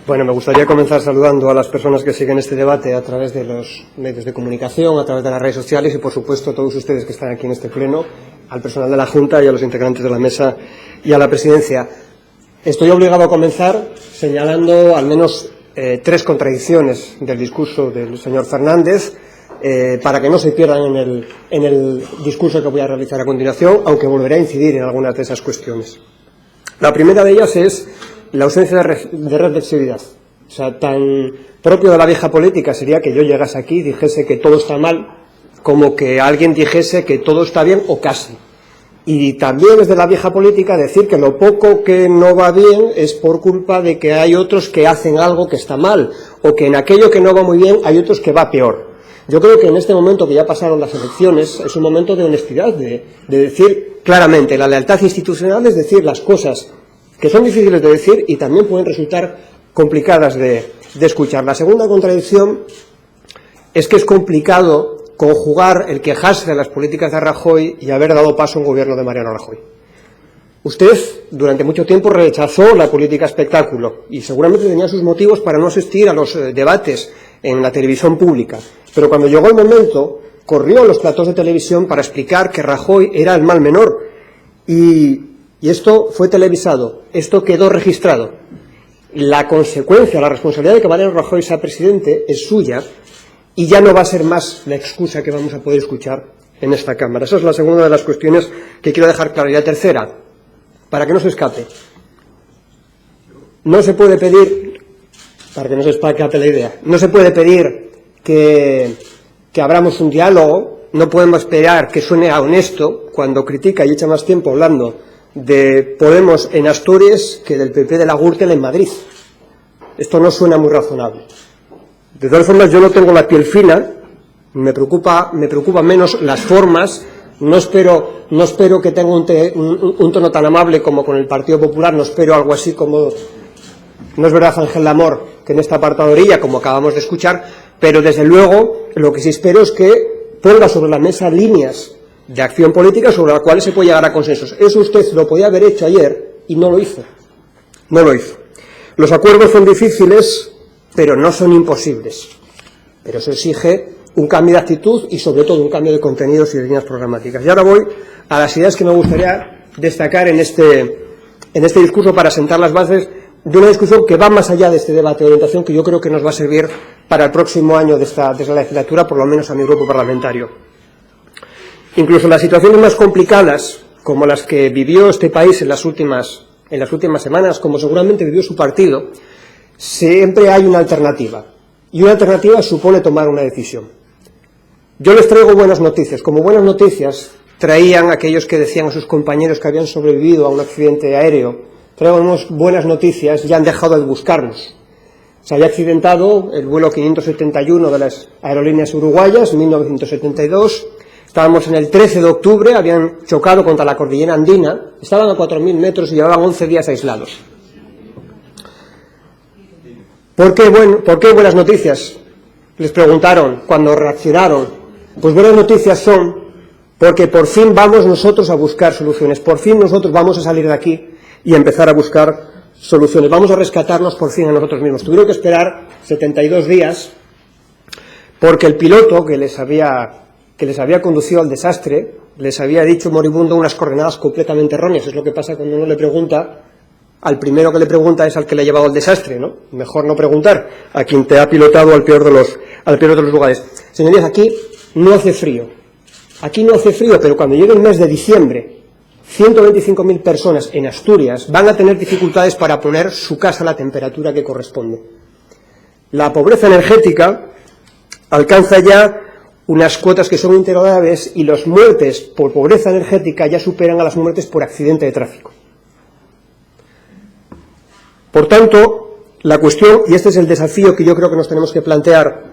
Bueno, me gustaría comenzar saludando a las personas que siguen este debate a través de los medios de comunicación, a través de las redes sociales y, por supuesto, a todos ustedes que están aquí en este pleno, al personal de la Junta y a los integrantes de la mesa y a la presidencia. Estoy obligado a comenzar señalando al menos tres contradicciones del discurso del señor Fernández para que no se pierdan en el discurso que voy a realizar a continuación, aunque volveré a incidir en algunas de esas cuestiones. La primera de ellas es la ausencia de reflexividad. O sea, tan propio de la vieja política sería que yo llegase aquí y dijese que todo está mal, como que alguien dijese que todo está bien o casi. Y también es de la vieja política decir que lo poco que no va bien es por culpa de que hay otros que hacen algo que está mal, o que en aquello que no va muy bien hay otros que va peor. Yo creo que en este momento que ya pasaron las elecciones es un momento de honestidad, de decir claramente, la lealtad institucional es decir las cosas que son difíciles de decir y también pueden resultar complicadas de escuchar. La segunda contradicción es que es complicado conjugar el quejarse de las políticas de Rajoy y haber dado paso a un gobierno de Mariano Rajoy. Usted durante mucho tiempo rechazó la política espectáculo y seguramente tenía sus motivos para no asistir a los debates en la televisión pública, pero cuando llegó el momento corrió a los platós de televisión para explicar que Rajoy era el mal menor y esto fue televisado, esto quedó registrado. La consecuencia, la responsabilidad de que Mariano Rajoy sea presidente es suya y ya no va a ser más la excusa que vamos a poder escuchar en esta Cámara. Esa es la segunda de las cuestiones que quiero dejar clara. Y la tercera, para que no se escape, no se puede pedir, para que no se escape la idea, no se puede pedir que abramos un diálogo, no podemos esperar que suene a honesto cuando critica y echa más tiempo hablando de Podemos en Asturias que del PP de la Gürtel en Madrid. Esto no suena muy razonable. De todas formas, yo no tengo la piel fina, me preocupa menos las formas, no espero que tenga un tono tan amable como con el Partido Popular, no espero algo así como, no es verdad Ángel Lamor, que en esta apartadorilla, como acabamos de escuchar, pero desde luego lo que sí espero es que ponga sobre la mesa líneas de acción política sobre las cuales se puede llegar a consensos. Eso usted lo podía haber hecho ayer y no lo hizo. No lo hizo. Los acuerdos son difíciles, pero no son imposibles. Pero eso exige un cambio de actitud y sobre todo un cambio de contenidos y de líneas programáticas. Y ahora voy a las ideas que me gustaría destacar en este discurso para sentar las bases de una discusión que va más allá de este debate de orientación que yo creo que nos va a servir para el próximo año de esta legislatura, por lo menos a mi grupo parlamentario. Incluso las situaciones más complicadas, como las que vivió este país en las últimas semanas, como seguramente vivió su partido, siempre hay una alternativa. Y una alternativa supone tomar una decisión. Yo les traigo buenas noticias. Como buenas noticias traían aquellos que decían a sus compañeros que habían sobrevivido a un accidente aéreo. Traemos buenas noticias, ya han dejado de buscarnos. Se había accidentado el vuelo 571 de las aerolíneas uruguayas en 1972. Estábamos en el 13 de octubre, habían chocado contra la cordillera andina, estaban a 4.000 metros y llevaban 11 días aislados. ¿Por qué buenas noticias? Les preguntaron cuando reaccionaron. Pues buenas noticias son porque por fin vamos nosotros a buscar soluciones, por fin nosotros vamos a salir de aquí y empezar a buscar soluciones, vamos a rescatarnos por fin a nosotros mismos. Tuvieron que esperar 72 días porque el piloto que les había conducido al desastre, les había dicho moribundo unas coordenadas completamente erróneas. Es lo que pasa cuando uno le pregunta, al primero que le pregunta es al que le ha llevado al desastre, ¿no? Mejor no preguntar a quien te ha pilotado al peor de los lugares. Señorías, aquí no hace frío, pero cuando llegue el mes de diciembre, 125.000 personas en Asturias van a tener dificultades para poner su casa a la temperatura que corresponde. La pobreza energética alcanza ya unas cuotas que son intolerables y las muertes por pobreza energética ya superan a las muertes por accidente de tráfico. Por tanto, la cuestión, y este es el desafío que yo creo que nos tenemos que plantear,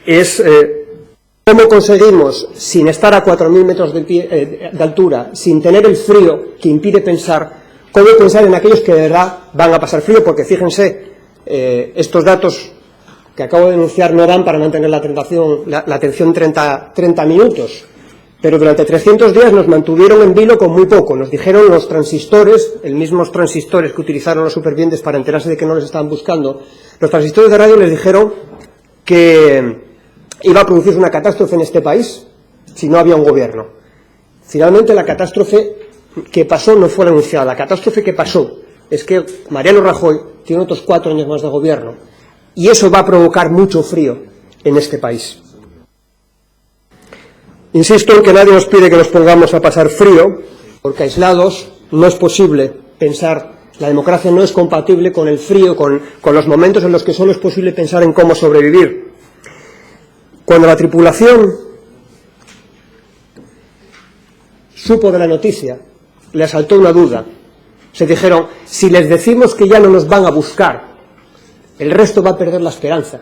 es cómo conseguimos, sin estar a 4.000 metros de altura, sin tener el frío que impide pensar, cómo pensar en aquellos que de verdad van a pasar frío, porque fíjense, estos datos que acabo de denunciar no dan para mantener la atención 30 minutos. pero durante 300 días nos mantuvieron en vilo con muy poco. Nos dijeron los transistores, los mismos transistores que utilizaron los supervivientes para enterarse de que no les estaban buscando, los transistores de radio les dijeron que iba a producirse una catástrofe en este país si no había un gobierno. Finalmente la catástrofe que pasó no fue anunciada. La catástrofe que pasó es que Mariano Rajoy tiene otros 4 años más de gobierno y eso va a provocar mucho frío en este país. Insisto en que nadie nos pide que nos pongamos a pasar frío, porque aislados no es posible pensar, la democracia no es compatible con el frío, con los momentos en los que solo es posible pensar en cómo sobrevivir. Cuando la tripulación supo de la noticia, le asaltó una duda. Se dijeron, si les decimos que ya no nos van a buscar, el resto va a perder la esperanza.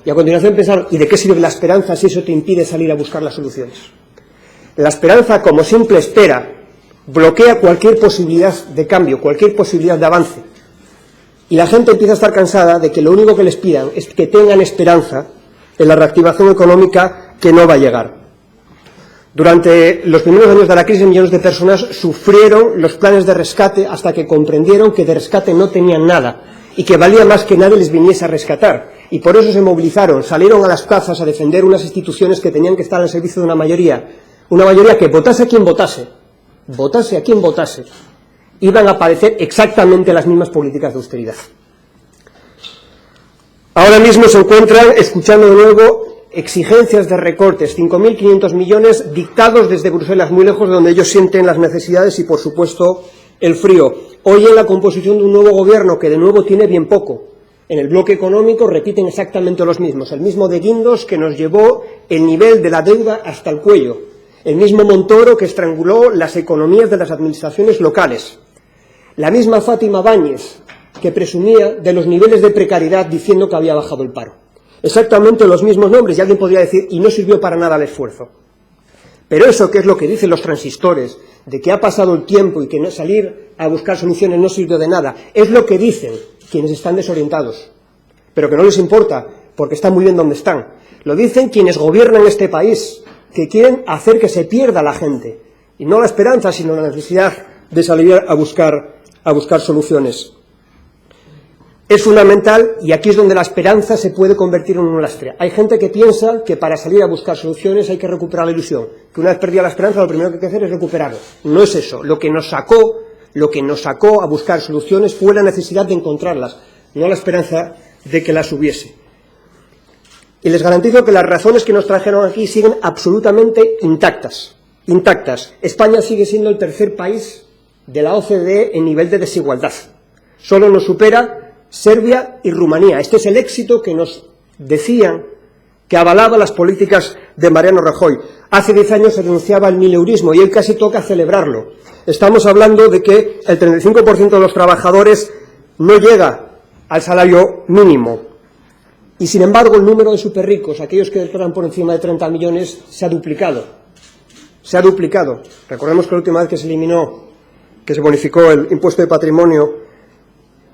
Y a continuación pensaron, ¿y de qué sirve la esperanza si eso te impide salir a buscar las soluciones? La esperanza, como simple espera, bloquea cualquier posibilidad de cambio, cualquier posibilidad de avance. Y la gente empieza a estar cansada de que lo único que les pidan es que tengan esperanza en la reactivación económica que no va a llegar. Durante los primeros años de la crisis, millones de personas sufrieron los planes de rescate hasta que comprendieron que de rescate no tenían nada y que valía más que nadie les viniese a rescatar. Y por eso se movilizaron, salieron a las plazas a defender unas instituciones que tenían que estar al servicio de una mayoría que votase a quien votase, iban a padecer exactamente las mismas políticas de austeridad. Ahora mismo se encuentran escuchando de nuevo exigencias de recortes, 5.500 millones dictados desde Bruselas, muy lejos de donde ellos sienten las necesidades y, por supuesto, el frío. Hoy en la composición de un nuevo gobierno, que de nuevo tiene bien poco, en el bloque económico repiten exactamente los mismos, el mismo de Guindos que nos llevó el nivel de la deuda hasta el cuello, el mismo Montoro que estranguló las economías de las administraciones locales, la misma Fátima Báñez que presumía de los niveles de precariedad diciendo que había bajado el paro. Exactamente los mismos nombres, y alguien podría decir, y no sirvió para nada el esfuerzo. Pero eso, que es lo que dicen los transistores, de que ha pasado el tiempo y que no salir a buscar soluciones no sirvió de nada, es lo que dicen quienes están desorientados, pero que no les importa, porque están muy bien donde están. Lo dicen quienes gobiernan este país, que quieren hacer que se pierda la gente, y no la esperanza, sino la necesidad de salir a buscar soluciones. Es fundamental, y aquí es donde la esperanza se puede convertir en un lastre. Hay gente que piensa que para salir a buscar soluciones hay que recuperar la ilusión, que una vez perdida la esperanza lo primero que hay que hacer es recuperarlo. No es eso. Lo que nos sacó a buscar soluciones fue la necesidad de encontrarlas, no la esperanza de que las hubiese. Y les garantizo que las razones que nos trajeron aquí siguen absolutamente intactas. España sigue siendo el tercer país de la OCDE en nivel de desigualdad. Solo nos supera Serbia y Rumanía. Este es el éxito que nos decían que avalaba las políticas de Mariano Rajoy. Hace 10 años se denunciaba el mileurismo y hoy casi toca celebrarlo. Estamos hablando de que el 35% de los trabajadores no llega al salario mínimo. Y sin embargo el número de superricos, aquellos que declaran por encima de 30 millones, se ha duplicado. Recordemos que la última vez que se bonificó el impuesto de patrimonio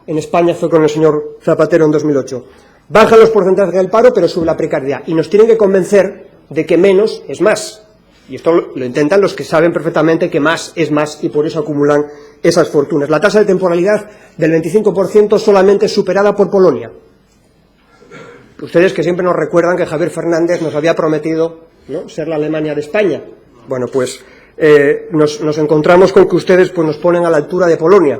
en España fue con el señor Zapatero en 2008. Bajan los porcentajes del paro, pero sube la precariedad. Y nos tienen que convencer de que menos es más. Y esto lo intentan los que saben perfectamente que más es más y por eso acumulan esas fortunas. La tasa de temporalidad del 25% solamente es superada por Polonia. Ustedes que siempre nos recuerdan que Javier Fernández nos había prometido, ¿no?, ser la Alemania de España. Bueno, pues nos encontramos con que ustedes pues, nos ponen a la altura de Polonia.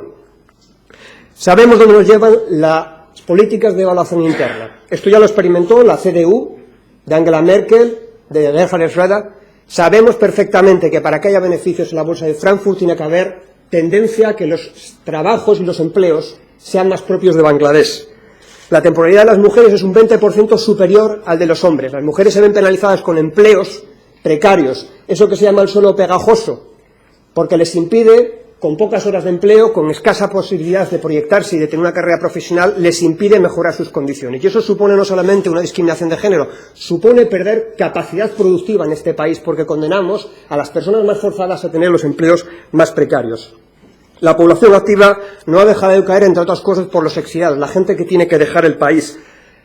Sabemos dónde nos llevan las políticas de evaluación interna. Esto ya lo experimentó la CDU, de Angela Merkel, de Gerhard Schröder. Sabemos perfectamente que para que haya beneficios en la bolsa de Frankfurt tiene que haber tendencia a que los trabajos y los empleos sean más propios de Bangladesh. La temporalidad de las mujeres es un 20% superior al de los hombres. Las mujeres se ven penalizadas con empleos precarios, eso que se llama el suelo pegajoso, porque les impide, con pocas horas de empleo, con escasa posibilidad de proyectarse y de tener una carrera profesional, les impide mejorar sus condiciones. Y eso supone no solamente una discriminación de género, supone perder capacidad productiva en este país, porque condenamos a las personas más forzadas a tener los empleos más precarios. La población activa no ha dejado de caer, entre otras cosas, por los exiliados, la gente que tiene que dejar el país.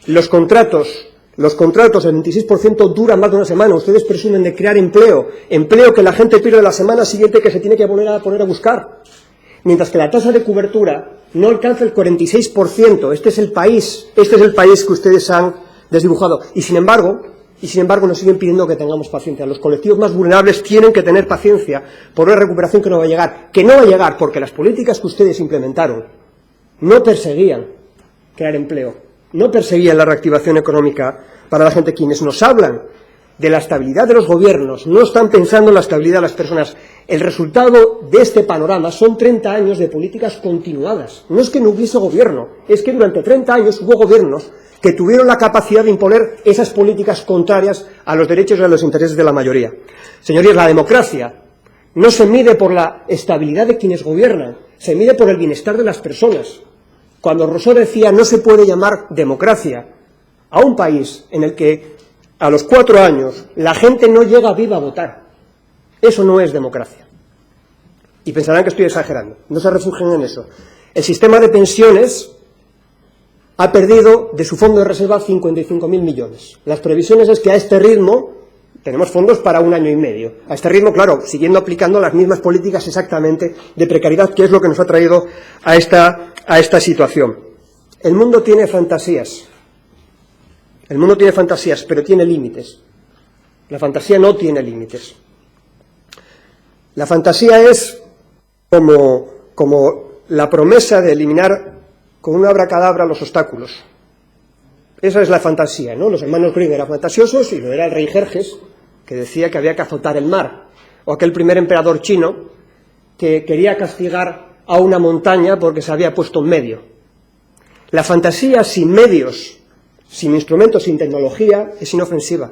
Los contratos Los contratos, el 26% duran más de una semana. Ustedes presumen de crear empleo, empleo que la gente pierde la semana siguiente que se tiene que poner a buscar. Mientras que la tasa de cobertura no alcanza el 46%. Este es el país que ustedes han desdibujado. Y sin embargo, nos siguen pidiendo que tengamos paciencia. Los colectivos más vulnerables tienen que tener paciencia por una recuperación que no va a llegar. Que no va a llegar porque las políticas que ustedes implementaron no perseguían crear empleo, no perseguían la reactivación económica para la gente. Quienes nos hablan de la estabilidad de los gobiernos no están pensando en la estabilidad de las personas. El resultado de este panorama son 30 años de políticas continuadas. No es que no hubiese gobierno, es que durante 30 años hubo gobiernos que tuvieron la capacidad de imponer esas políticas contrarias a los derechos y a los intereses de la mayoría. Señorías, la democracia no se mide por la estabilidad de quienes gobiernan, se mide por el bienestar de las personas. Cuando Rousseau decía no se puede llamar democracia a un país en el que a los 4 años la gente no llega viva a votar, eso no es democracia. Y pensarán que estoy exagerando, no se refugien en eso. El sistema de pensiones ha perdido de su fondo de reserva 55.000 millones. Las previsiones es que a este ritmo tenemos fondos para 1 año y medio. A este ritmo, claro, siguiendo aplicando las mismas políticas exactamente de precariedad, que es lo que nos ha traído a esta situación. El mundo tiene fantasías. El mundo tiene fantasías, pero tiene límites. La fantasía no tiene límites. La fantasía es como la promesa de eliminar con un abracadabra los obstáculos. Esa es la fantasía, ¿no? Los hermanos Grimm eran fantasiosos y lo era el rey Jerjes, que decía que había que azotar el mar. O aquel primer emperador chino que quería castigar a una montaña porque se había puesto en medio. La fantasía sin medios, sin instrumentos, sin tecnología, es inofensiva.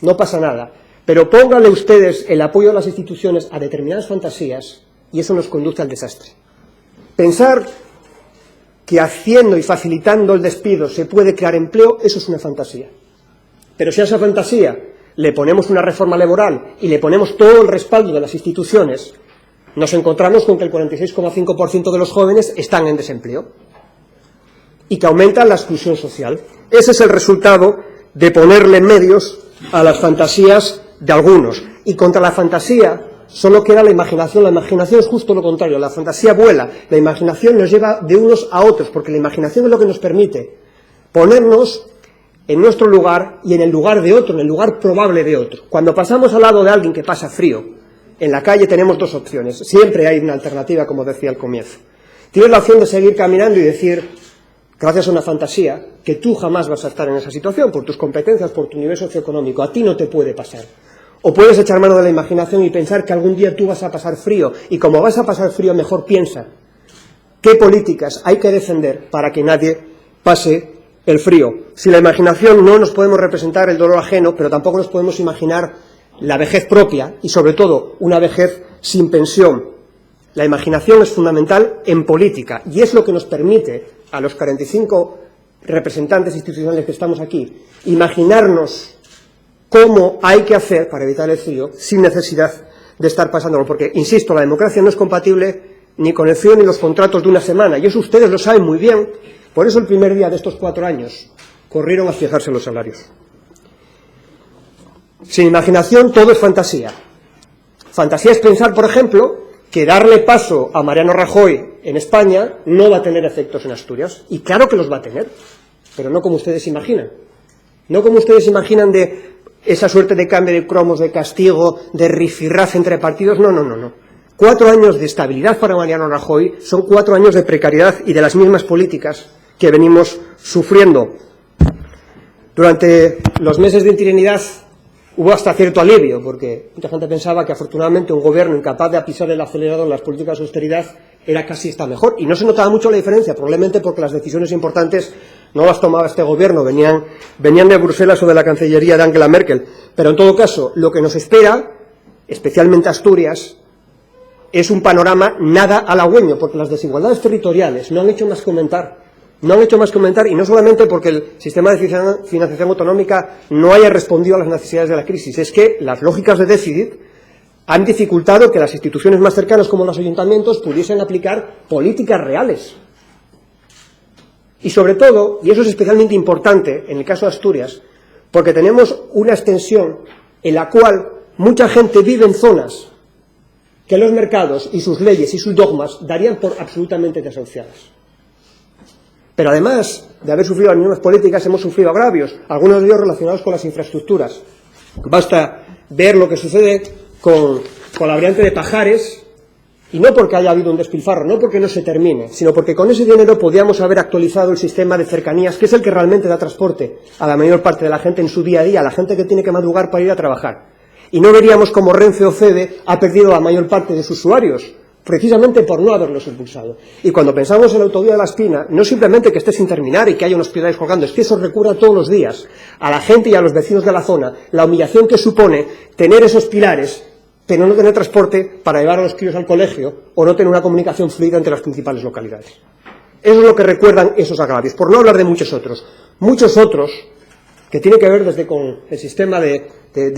No pasa nada. Pero pónganle ustedes el apoyo de las instituciones a determinadas fantasías y eso nos conduce al desastre. Pensar que haciendo y facilitando el despido se puede crear empleo, eso es una fantasía. Pero si a esa fantasía le ponemos una reforma laboral y le ponemos todo el respaldo de las instituciones, nos encontramos con que el 46,5% de los jóvenes están en desempleo y que aumenta la exclusión social. Ese es el resultado de ponerle medios a las fantasías de algunos. Y contra la fantasía solo queda la imaginación. La imaginación es justo lo contrario. La fantasía vuela. La imaginación nos lleva de unos a otros, porque la imaginación es lo que nos permite ponernos en nuestro lugar y en el lugar de otro, en el lugar probable de otro. Cuando pasamos al lado de alguien que pasa frío, en la calle tenemos dos opciones. Siempre hay una alternativa, como decía al comienzo. Tienes la opción de seguir caminando y decir, gracias a una fantasía, que tú jamás vas a estar en esa situación, por tus competencias, por tu nivel socioeconómico. A ti no te puede pasar. O puedes echar mano de la imaginación y pensar que algún día tú vas a pasar frío, y como vas a pasar frío, mejor piensa qué políticas hay que defender para que nadie pase el frío. Sin la imaginación no nos podemos representar el dolor ajeno, pero tampoco nos podemos imaginar la vejez propia y, sobre todo, una vejez sin pensión. La imaginación es fundamental en política y es lo que nos permite a los 45 representantes institucionales que estamos aquí imaginarnos cómo hay que hacer para evitar el frío sin necesidad de estar pasándolo, porque, insisto, la democracia no es compatible ni con el frío ni los contratos de una semana, y eso ustedes lo saben muy bien. Por eso el primer día de estos 4 años corrieron a fijarse los salarios. Sin imaginación todo es fantasía. Fantasía es pensar, por ejemplo, que darle paso a Mariano Rajoy en España no va a tener efectos en Asturias. Y claro que los va a tener, pero no como ustedes imaginan. No como ustedes imaginan de esa suerte de cambio de cromos, de castigo, de rifirrafe entre partidos. No. 4 años de estabilidad para Mariano Rajoy son 4 años de precariedad y de las mismas políticas que venimos sufriendo. Durante los meses de interinidad hubo hasta cierto alivio, porque mucha gente pensaba que afortunadamente un gobierno incapaz de pisar el acelerador en las políticas de austeridad era casi está mejor, y no se notaba mucho la diferencia, probablemente porque las decisiones importantes no las tomaba este gobierno, venían de Bruselas o de la Cancillería de Angela Merkel. Pero en todo caso, lo que nos espera, especialmente Asturias, es un panorama nada halagüeño, porque las desigualdades territoriales no han hecho más que aumentar. Y no solamente porque el sistema de financiación autonómica no haya respondido a las necesidades de la crisis, es que las lógicas de déficit han dificultado que las instituciones más cercanas, como los ayuntamientos, pudiesen aplicar políticas reales. Y sobre todo, y eso es especialmente importante en el caso de Asturias, porque tenemos una extensión en la cual mucha gente vive en zonas que los mercados y sus leyes y sus dogmas darían por absolutamente desahuciadas. Pero además de haber sufrido las mismas políticas, hemos sufrido agravios, algunos de ellos relacionados con las infraestructuras. Basta ver lo que sucede con la variante de Pajares, y no porque haya habido un despilfarro, no porque no se termine, sino porque con ese dinero podíamos haber actualizado el sistema de cercanías, que es el que realmente da transporte a la mayor parte de la gente en su día a día, a la gente que tiene que madrugar para ir a trabajar. Y no veríamos como Renfe o Feve ha perdido la mayor parte de sus usuarios, precisamente por no haberlos impulsado. Y cuando pensamos en la autovía de La Espina, no simplemente que esté sin terminar y que haya unos pilares colgando, es que eso recuerda todos los días a la gente y a los vecinos de la zona la humillación que supone tener esos pilares, pero no tener transporte para llevar a los críos al colegio o no tener una comunicación fluida entre las principales localidades. Eso es lo que recuerdan esos agravios, por no hablar de muchos otros que tiene que ver desde con el sistema de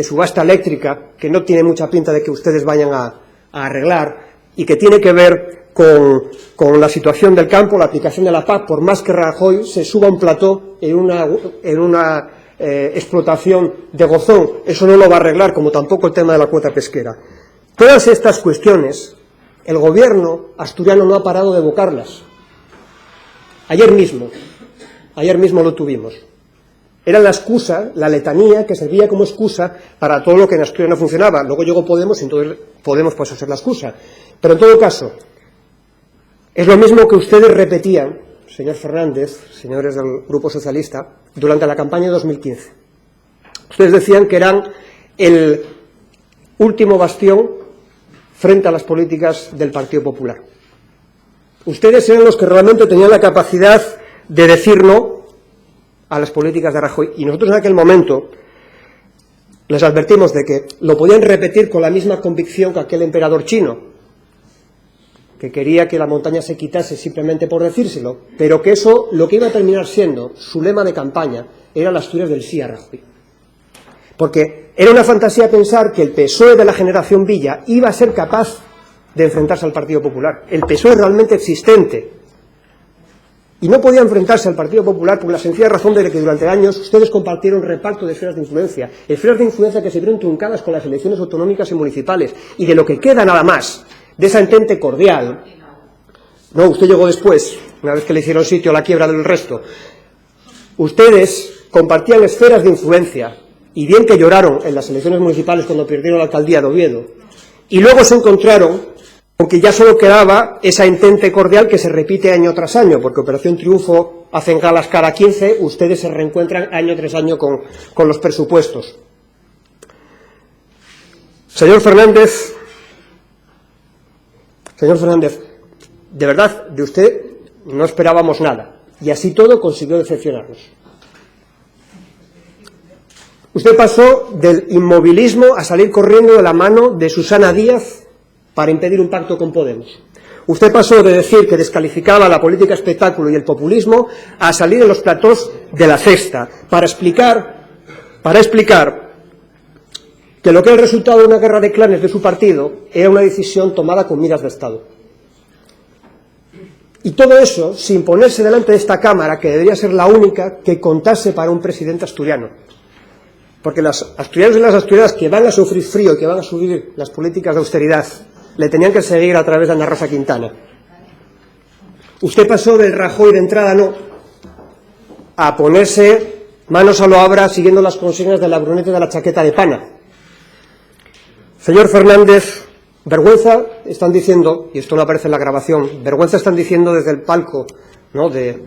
subasta eléctrica, que no tiene mucha pinta de que ustedes vayan a arreglar, y que tiene que ver con la situación del campo, la aplicación de la PAC, por más que Rajoy se suba a un plató en una explotación de Gozón, eso no lo va a arreglar, como tampoco el tema de la cuota pesquera. Todas estas cuestiones, el gobierno asturiano no ha parado de evocarlas. Ayer mismo lo tuvimos. Era la excusa, la letanía, que servía como excusa para todo lo que en Asturias no funcionaba. Luego llegó Podemos y entonces Podemos pasó a ser la excusa. Pero en todo caso, es lo mismo que ustedes repetían, señor Fernández, señores del Grupo Socialista, durante la campaña de 2015. Ustedes decían que eran el último bastión frente a las políticas del Partido Popular. Ustedes eran los que realmente tenían la capacidad de decir no a las políticas de Rajoy, y nosotros en aquel momento les advertimos de que lo podían repetir con la misma convicción que aquel emperador chino, que quería que la montaña se quitase simplemente por decírselo, pero que eso, lo que iba a terminar siendo su lema de campaña, era las Asturias del sí a Rajoy. Porque era una fantasía pensar que el PSOE de la generación Villa iba a ser capaz de enfrentarse al Partido Popular, el PSOE realmente existente. Y no podía enfrentarse al Partido Popular por la sencilla razón de que durante años ustedes compartieron reparto de esferas de influencia, esferas de influencia que se vieron truncadas con las elecciones autonómicas y municipales, y de lo que queda nada más, de esa entente cordial. No, usted llegó después, una vez que le hicieron sitio a la quiebra del resto. Ustedes compartían esferas de influencia, y bien que lloraron en las elecciones municipales cuando perdieron la alcaldía de Oviedo, y luego se encontraron aunque ya solo quedaba esa entente cordial que se repite año tras año, porque Operación Triunfo hacen galas cada 15, ustedes se reencuentran año tras año con los presupuestos. Señor Fernández, de verdad, de usted no esperábamos nada, y así todo consiguió decepcionarnos. Usted pasó del inmovilismo a salir corriendo de la mano de Susana Díaz para impedir un pacto con Podemos. Usted pasó de decir que descalificaba la política espectáculo y el populismo a salir en los platós de La Sexta para explicar que lo que era el resultado de una guerra de clanes de su partido era una decisión tomada con miras de Estado. Y todo eso sin ponerse delante de esta Cámara, que debería ser la única que contase para un presidente asturiano. Porque los asturianos y las asturianas que van a sufrir frío y que van a sufrir las políticas de austeridad le tenían que seguir a través de Ana Rosa Quintana. Usted pasó del Rajoy de entrada no a ponerse manos a lo obra siguiendo las consignas de la Brunete de la chaqueta de pana. Señor Fernández, vergüenza están diciendo, y esto no aparece en la grabación, vergüenza están diciendo desde el palco, ¿no?, de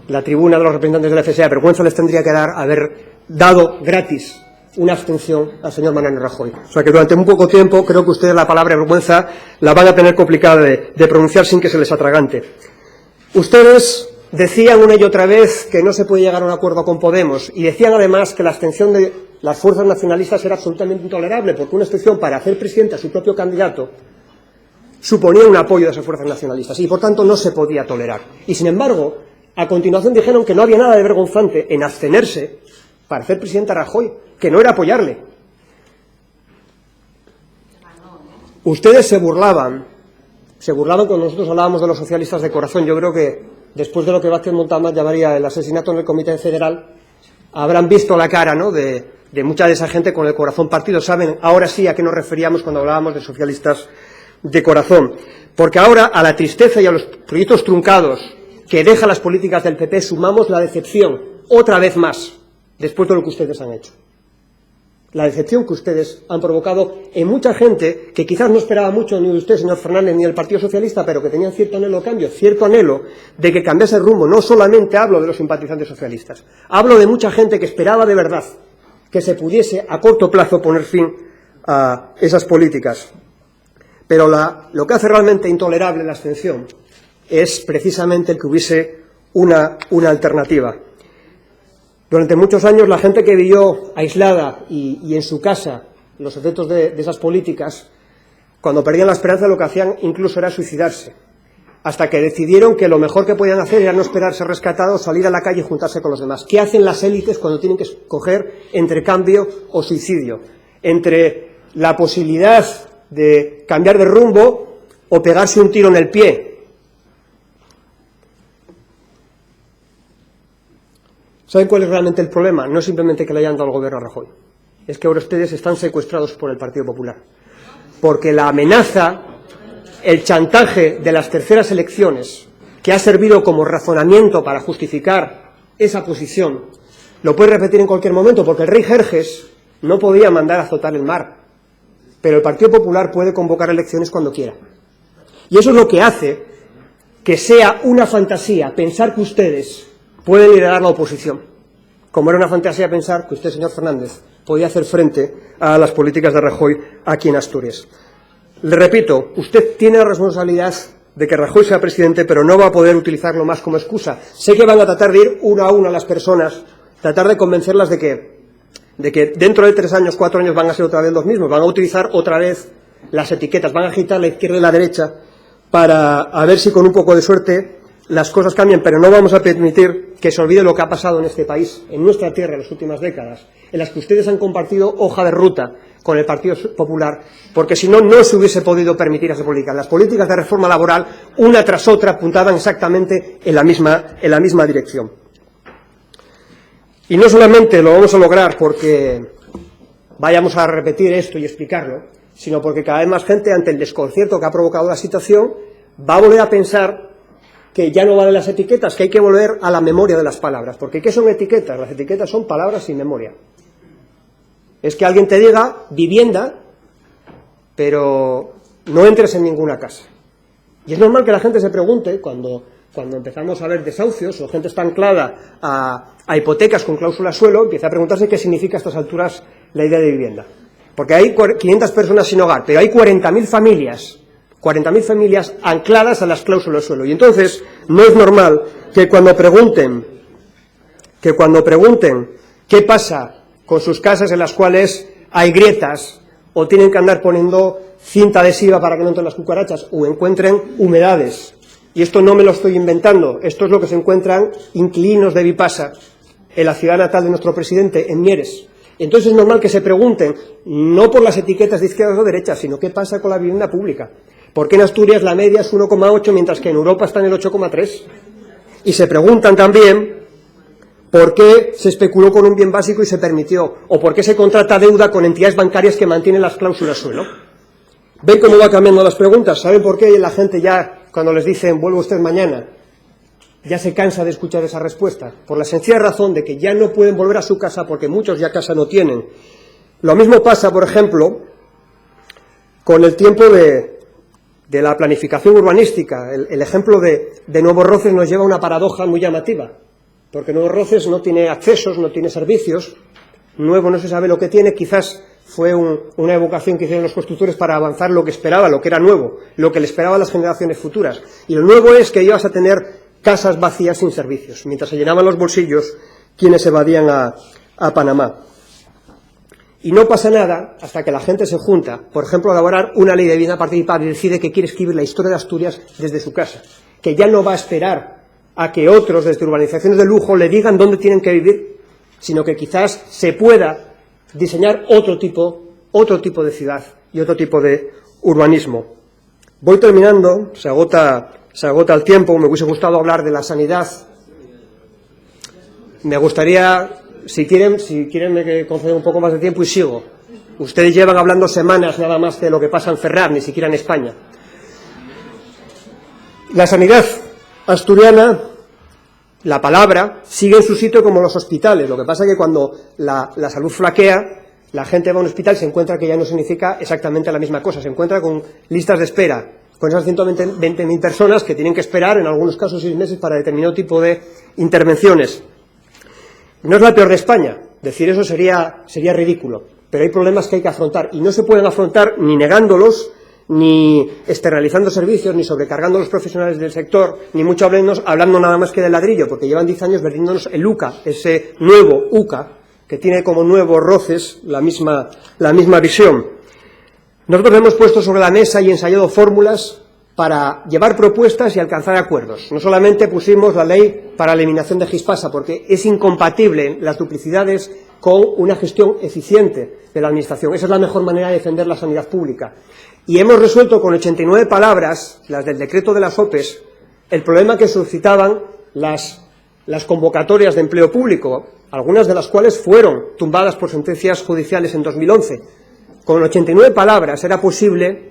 la tribuna de los representantes de la FSA, vergüenza les tendría que dar haber dado gratis una abstención al señor Mariano Rajoy. O sea que durante un poco tiempo creo que ustedes la palabra vergüenza la van a tener complicada de pronunciar sin que se les atragante. Ustedes decían una y otra vez que no se puede llegar a un acuerdo con Podemos y decían además que la abstención de las fuerzas nacionalistas era absolutamente intolerable porque una abstención para hacer presidente a su propio candidato suponía un apoyo de esas fuerzas nacionalistas y por tanto no se podía tolerar. Y sin embargo, a continuación dijeron que no había nada de vergonzante en abstenerse para hacer presidente a Rajoy, que no era apoyarle. Ustedes se burlaban cuando nosotros hablábamos de los socialistas de corazón. Yo creo que después de lo que Vázquez Montalbán llamaría el asesinato en el Comité Federal, habrán visto la cara, ¿no?, de mucha de esa gente con el corazón partido. Saben ahora sí a qué nos referíamos cuando hablábamos de socialistas de corazón. Porque ahora a la tristeza y a los proyectos truncados que dejan las políticas del PP sumamos la decepción, otra vez más, después de lo que ustedes han hecho. La decepción que ustedes han provocado en mucha gente que quizás no esperaba mucho ni de usted, señor Fernández, ni del Partido Socialista, pero que tenían cierto anhelo de cambio, cierto anhelo de que cambiase el rumbo. No solamente hablo de los simpatizantes socialistas, hablo de mucha gente que esperaba de verdad que se pudiese a corto plazo poner fin a esas políticas. Pero lo que hace realmente intolerable la abstención es precisamente el que hubiese una alternativa. Durante muchos años la gente que vivió aislada y en su casa los efectos de esas políticas, cuando perdían la esperanza lo que hacían incluso era suicidarse, hasta que decidieron que lo mejor que podían hacer era no esperar ser rescatados, salir a la calle y juntarse con los demás. ¿Qué hacen las élites cuando tienen que escoger entre cambio o suicidio? Entre la posibilidad de cambiar de rumbo o pegarse un tiro en el pie. ¿Saben cuál es realmente el problema? No es simplemente que le hayan dado al gobierno a Rajoy, es que ahora ustedes están secuestrados por el Partido Popular, porque la amenaza, el chantaje de las terceras elecciones, que ha servido como razonamiento para justificar esa posición, lo puede repetir en cualquier momento, porque el rey Jerjes no podía mandar a azotar el mar, pero el Partido Popular puede convocar elecciones cuando quiera. Y eso es lo que hace que sea una fantasía pensar que ustedes pueden liderar la oposición, como era una fantasía pensar que usted, señor Fernández, podía hacer frente a las políticas de Rajoy aquí en Asturias. Le repito, usted tiene la responsabilidad de que Rajoy sea presidente, pero no va a poder utilizarlo más como excusa. Sé que van a tratar de ir uno a uno a las personas, tratar de convencerlas de que dentro de 3 años, 4 años van a ser otra vez los mismos, van a utilizar otra vez las etiquetas, van a agitar la izquierda y la derecha para a ver si con un poco de suerte las cosas cambian, pero no vamos a permitir que se olvide lo que ha pasado en este país, en nuestra tierra, en las últimas décadas, en las que ustedes han compartido hoja de ruta con el Partido Popular, porque si no, no se hubiese podido permitir esa política. Las políticas de reforma laboral, una tras otra, apuntaban exactamente en la misma dirección. Y no solamente lo vamos a lograr porque vayamos a repetir esto y explicarlo, sino porque cada vez más gente, ante el desconcierto que ha provocado la situación, va a volver a pensar que ya no valen las etiquetas, que hay que volver a la memoria de las palabras. Porque ¿qué son etiquetas? Las etiquetas son palabras sin memoria. Es que alguien te diga vivienda, pero no entres en ninguna casa. Y es normal que la gente se pregunte, cuando empezamos a ver desahucios o gente está anclada a hipotecas con cláusula suelo, empieza a preguntarse qué significa a estas alturas la idea de vivienda. Porque hay 500 personas sin hogar, pero hay 40.000 familias ancladas a las cláusulas suelo. Y entonces no es normal que cuando pregunten qué pasa con sus casas en las cuales hay grietas o tienen que andar poniendo cinta adhesiva para que no entren las cucarachas o encuentren humedades. Y esto no me lo estoy inventando, esto es lo que se encuentran inquilinos de Vipasa, en la ciudad natal de nuestro presidente, en Mieres. Entonces es normal que se pregunten, no por las etiquetas de izquierdas o derechas, sino qué pasa con la vivienda pública. ¿Por qué en Asturias la media es 1,8 mientras que en Europa está en el 8,3? Y se preguntan también por qué se especuló con un bien básico y se permitió, o por qué se contrata deuda con entidades bancarias que mantienen las cláusulas suelo. ¿Ven cómo va cambiando las preguntas? ¿Saben por qué la gente ya, cuando les dicen vuelve usted mañana, ya se cansa de escuchar esa respuesta? Por la sencilla razón de que ya no pueden volver a su casa porque muchos ya casa no tienen. Lo mismo pasa, por ejemplo, con el tiempo de la planificación urbanística. El ejemplo de Nuevos Roces nos lleva a una paradoja muy llamativa, porque Nuevos Roces no tiene accesos, no tiene servicios, nuevo no se sabe lo que tiene, quizás fue una evocación que hicieron los constructores para avanzar lo que esperaba, lo que era nuevo, lo que le esperaba a las generaciones futuras. Y lo nuevo es que ibas a tener casas vacías sin servicios, mientras se llenaban los bolsillos quienes evadían a Panamá. Y no pasa nada hasta que la gente se junta, por ejemplo, a elaborar una ley de vivienda participada y decide que quiere escribir la historia de Asturias desde su casa, que ya no va a esperar a que otros desde urbanizaciones de lujo le digan dónde tienen que vivir, sino que quizás se pueda diseñar otro tipo de ciudad y otro tipo de urbanismo. Voy terminando, se agota se agota el tiempo. Me hubiese gustado hablar de la sanidad. Me gustaría, si quieren me conceden un poco más de tiempo y sigo. Ustedes llevan hablando semanas nada más de lo que pasa en Ferraz, ni siquiera en España. La sanidad asturiana, la palabra, sigue en su sitio como los hospitales. Lo que pasa es que cuando la salud flaquea, la gente va a un hospital y se encuentra que ya no significa exactamente la misma cosa. Se encuentra con listas de espera, con esas 120.000 personas que tienen que esperar, en algunos casos 6 meses, para determinado tipo de intervenciones. No es la peor de España. Decir eso sería ridículo. Pero hay problemas que hay que afrontar. Y no se pueden afrontar ni negándolos, ni externalizando servicios, ni sobrecargando a los profesionales del sector, ni mucho menos hablando nada más que del ladrillo, porque llevan 10 años vendiéndonos el UCA, ese nuevo UCA, que tiene como nuevos roces la misma visión. Nosotros hemos puesto sobre la mesa y ensayado fórmulas para llevar propuestas y alcanzar acuerdos. No solamente pusimos la ley para la eliminación de Gispasa, porque es incompatible las duplicidades con una gestión eficiente de la Administración. Esa es la mejor manera de defender la sanidad pública. Y hemos resuelto con 89 palabras, las del decreto de las OPEs, el problema que suscitaban las convocatorias de empleo público, algunas de las cuales fueron tumbadas por sentencias judiciales en 2011. Con 89 palabras era posible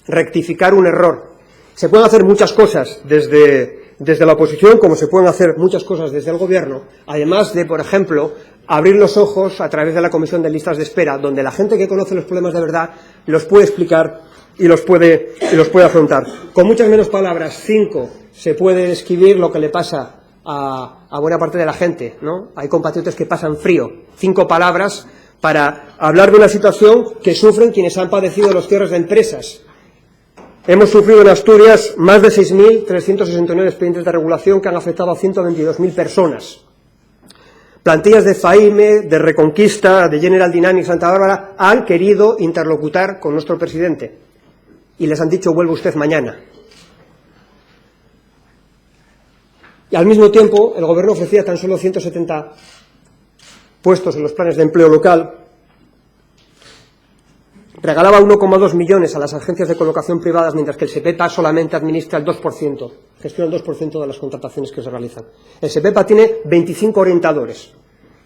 rectificar un error. Se pueden hacer muchas cosas desde la oposición, como se pueden hacer muchas cosas desde el Gobierno, además de, por ejemplo, abrir los ojos a través de la Comisión de Listas de Espera, donde la gente que conoce los problemas de verdad los puede explicar y los puede afrontar. Con muchas menos palabras, 5, se puede describir lo que le pasa a buena parte de la gente, ¿no? Hay compatriotas que pasan frío. 5 palabras para hablar de una situación que sufren quienes han padecido los cierres de empresas. Hemos sufrido en Asturias más de 6.369 expedientes de regulación que han afectado a 122.000 personas. Plantillas de FAIME, de Reconquista, de General Dynamics Santa Bárbara han querido interlocutar con nuestro presidente y les han dicho: vuelve usted mañana. Y al mismo tiempo el Gobierno ofrecía tan solo 170 puestos en los planes de empleo local, regalaba 1,2 millones a las agencias de colocación privadas, mientras que el SEPEPA solamente administra el 2%, gestiona el 2% de las contrataciones que se realizan. El SEPEPA tiene 25 orientadores,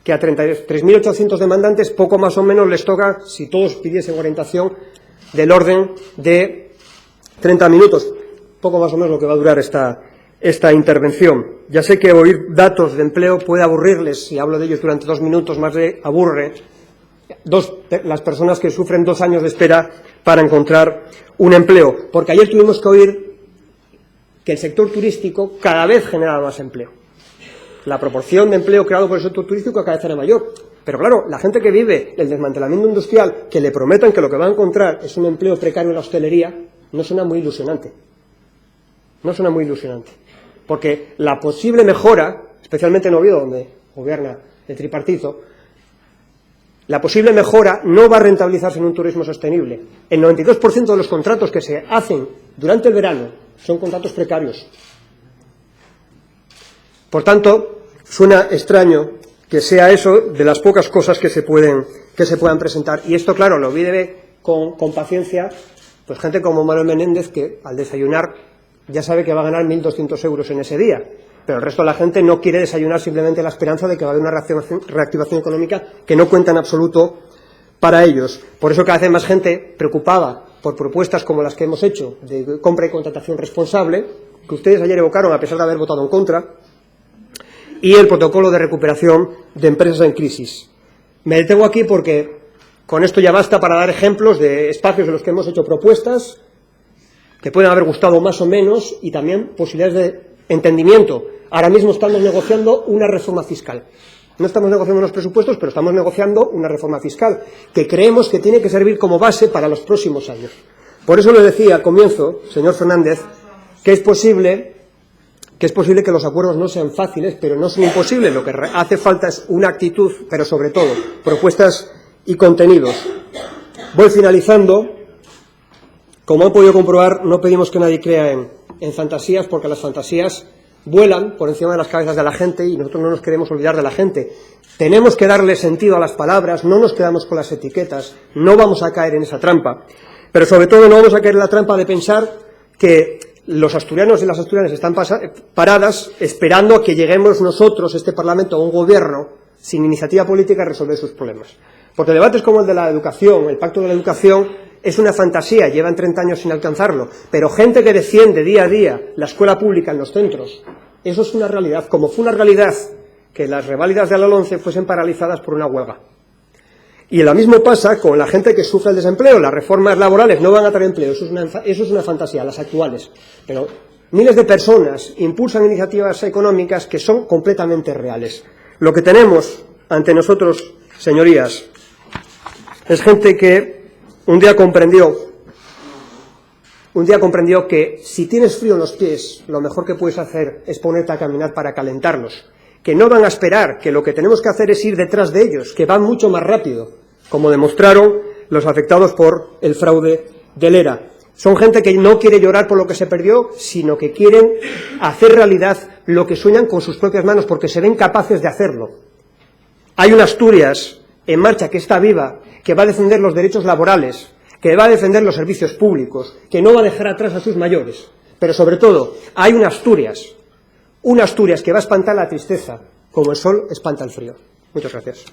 que a 33.800 demandantes poco más o menos les toca, si todos pidiesen orientación, del orden de 30 minutos, poco más o menos lo que va a durar esta intervención. Ya sé que oír datos de empleo puede aburrirles, si hablo de ellos durante 2 minutos, más de aburre las personas que sufren 2 años de espera para encontrar un empleo, porque ayer tuvimos que oír que el sector turístico cada vez genera más empleo. La proporción de empleo creado por el sector turístico cada vez era mayor, pero claro, la gente que vive el desmantelamiento industrial, que le prometan que lo que va a encontrar es un empleo precario en la hostelería, no suena muy ilusionante. No suena muy ilusionante, porque la posible mejora, especialmente en Oviedo, donde gobierna el tripartito, la posible mejora no va a rentabilizarse en un turismo sostenible. El 92% de los contratos que se hacen durante el verano son contratos precarios. Por tanto, suena extraño que sea eso de las pocas cosas que se puedan presentar. Y esto, claro, lo vive con paciencia pues gente como Manuel Menéndez, que al desayunar ya sabe que va a ganar 1.200 euros en ese día. Pero el resto de la gente no quiere desayunar simplemente la esperanza de que va a haber una reactivación económica que no cuenta en absoluto para ellos. Por eso cada vez hay más gente preocupada por propuestas como las que hemos hecho de compra y contratación responsable, que ustedes ayer evocaron a pesar de haber votado en contra, y el protocolo de recuperación de empresas en crisis. Me detengo aquí porque con esto ya basta para dar ejemplos de espacios en los que hemos hecho propuestas que pueden haber gustado más o menos y también posibilidades de entendimiento. Ahora mismo estamos negociando una reforma fiscal. No estamos negociando los presupuestos, pero estamos negociando una reforma fiscal que creemos que tiene que servir como base para los próximos años. Por eso le decía al comienzo, señor Fernández, que es posible que los acuerdos no sean fáciles, pero no son imposibles. Lo que hace falta es una actitud, pero sobre todo propuestas y contenidos. Voy finalizando. Como han podido comprobar, no pedimos que nadie crea en fantasías, porque las fantasías vuelan por encima de las cabezas de la gente y nosotros no nos queremos olvidar de la gente. Tenemos que darle sentido a las palabras, no nos quedamos con las etiquetas, no vamos a caer en esa trampa, pero sobre todo no vamos a caer en la trampa de pensar que los asturianos y las asturianas están paradas esperando a que lleguemos nosotros, este Parlamento, a un gobierno sin iniciativa política a resolver sus problemas. Porque debates como el de la educación, el Pacto de la Educación, es una fantasía, llevan 30 años sin alcanzarlo, pero gente que defiende día a día la escuela pública en los centros, eso es una realidad, como fue una realidad que las reválidas de la LOMCE fuesen paralizadas por una huelga. Y lo mismo pasa con la gente que sufre el desempleo. Las reformas laborales no van a traer empleo, eso es una fantasía, las actuales. Pero miles de personas impulsan iniciativas económicas que son completamente reales. Lo que tenemos ante nosotros, señorías, es gente que un día comprendió que si tienes frío en los pies, lo mejor que puedes hacer es ponerte a caminar para calentarlos. Que no van a esperar, que lo que tenemos que hacer es ir detrás de ellos, que van mucho más rápido, como demostraron los afectados por el fraude del ERA. Son gente que no quiere llorar por lo que se perdió, sino que quieren hacer realidad lo que sueñan con sus propias manos, porque se ven capaces de hacerlo. Hay una Asturias en marcha que está viva, que va a defender los derechos laborales, que va a defender los servicios públicos, que no va a dejar atrás a sus mayores. Pero sobre todo, hay una Asturias que va a espantar la tristeza, como el sol espanta el frío. Muchas gracias.